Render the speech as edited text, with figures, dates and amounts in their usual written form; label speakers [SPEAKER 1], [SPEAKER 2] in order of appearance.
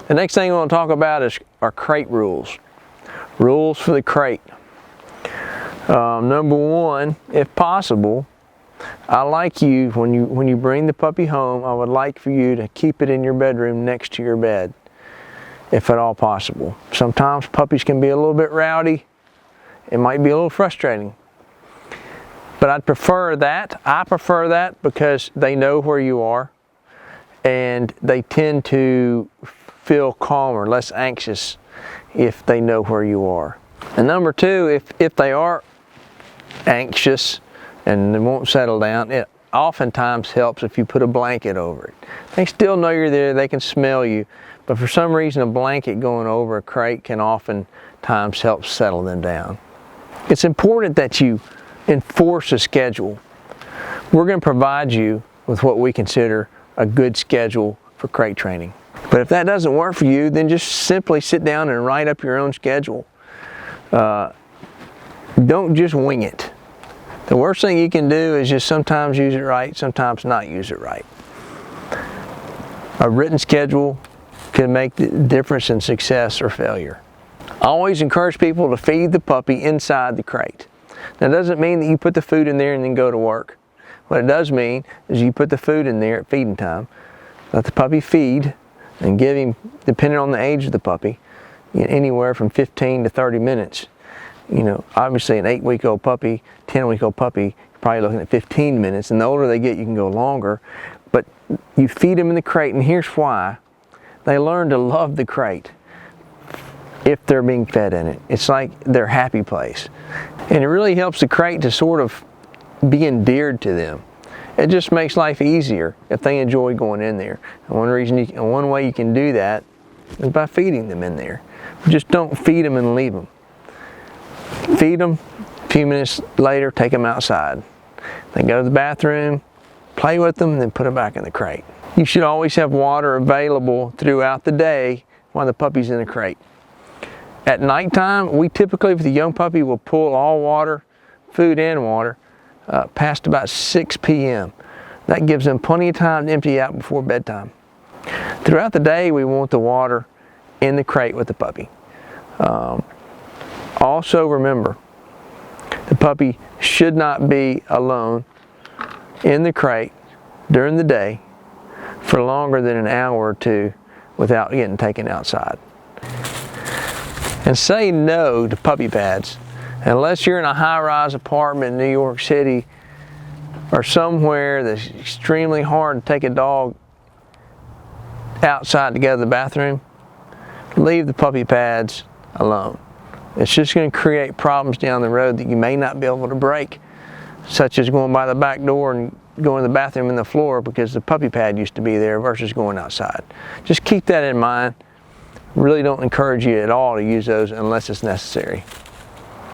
[SPEAKER 1] The next thing I want to talk about are crate rules. Rules for the crate. Number one, if possible, I like you, when you bring the puppy home, I would like for you to keep it in your bedroom next to your bed, if at all possible. Sometimes puppies can be a little bit rowdy. It might be a little frustrating. But I'd prefer that. I prefer that because they know where you are and they tend to feel calmer, less anxious if they know where you are. And number two, if they are anxious and they won't settle down, it oftentimes helps if you put a blanket over it. They still know you're there, they can smell you, but for some reason a blanket going over a crate can oftentimes help settle them down. It's important that you enforce a schedule. We're going to provide you with what we consider a good schedule for crate training. But if that doesn't work for you, then just simply sit down and write up your own schedule. Don't just wing it. The worst thing you can do is just sometimes use it right, sometimes not use it right. A written schedule can make the difference in success or failure. I always encourage people to feed the puppy inside the crate. Now, it doesn't mean that you put the food in there and then go to work. What it does mean is you put the food in there at feeding time, let the puppy feed, and give him, depending on the age of the puppy, anywhere from 15 to 30 minutes. Obviously an 8-week-old puppy, 10-week-old puppy, you're probably looking at 15 minutes, and the older they get, you can go longer. But you feed them in the crate, and here's why. They learn to love the crate if they're being fed in it. It's like their happy place. And it really helps the crate to sort of be endeared to them. It just makes life easier if they enjoy going in there. And one way you can do that is by feeding them in there. Just don't feed them and leave them. Feed them, a few minutes later, take them outside. They go to the bathroom, play with them, and then put them back in the crate. You should always have water available throughout the day while the puppy's in the crate. At nighttime, we typically, with the young puppy, will pull all water, food and water, past about 6 p.m. That gives them plenty of time to empty out before bedtime. Throughout the day, we want the water in the crate with the puppy. Also remember, the puppy should not be alone in the crate during the day for longer than an hour or two without getting taken outside. And say no to puppy pads. Unless you're in a high-rise apartment in New York City or somewhere that's extremely hard to take a dog outside to go to the bathroom, leave the puppy pads alone. It's just going to create problems down the road that you may not be able to break, such as going by the back door and going to the bathroom in the floor because the puppy pad used to be there versus going outside. Just keep that in mind. Really don't encourage you at all to use those unless it's necessary.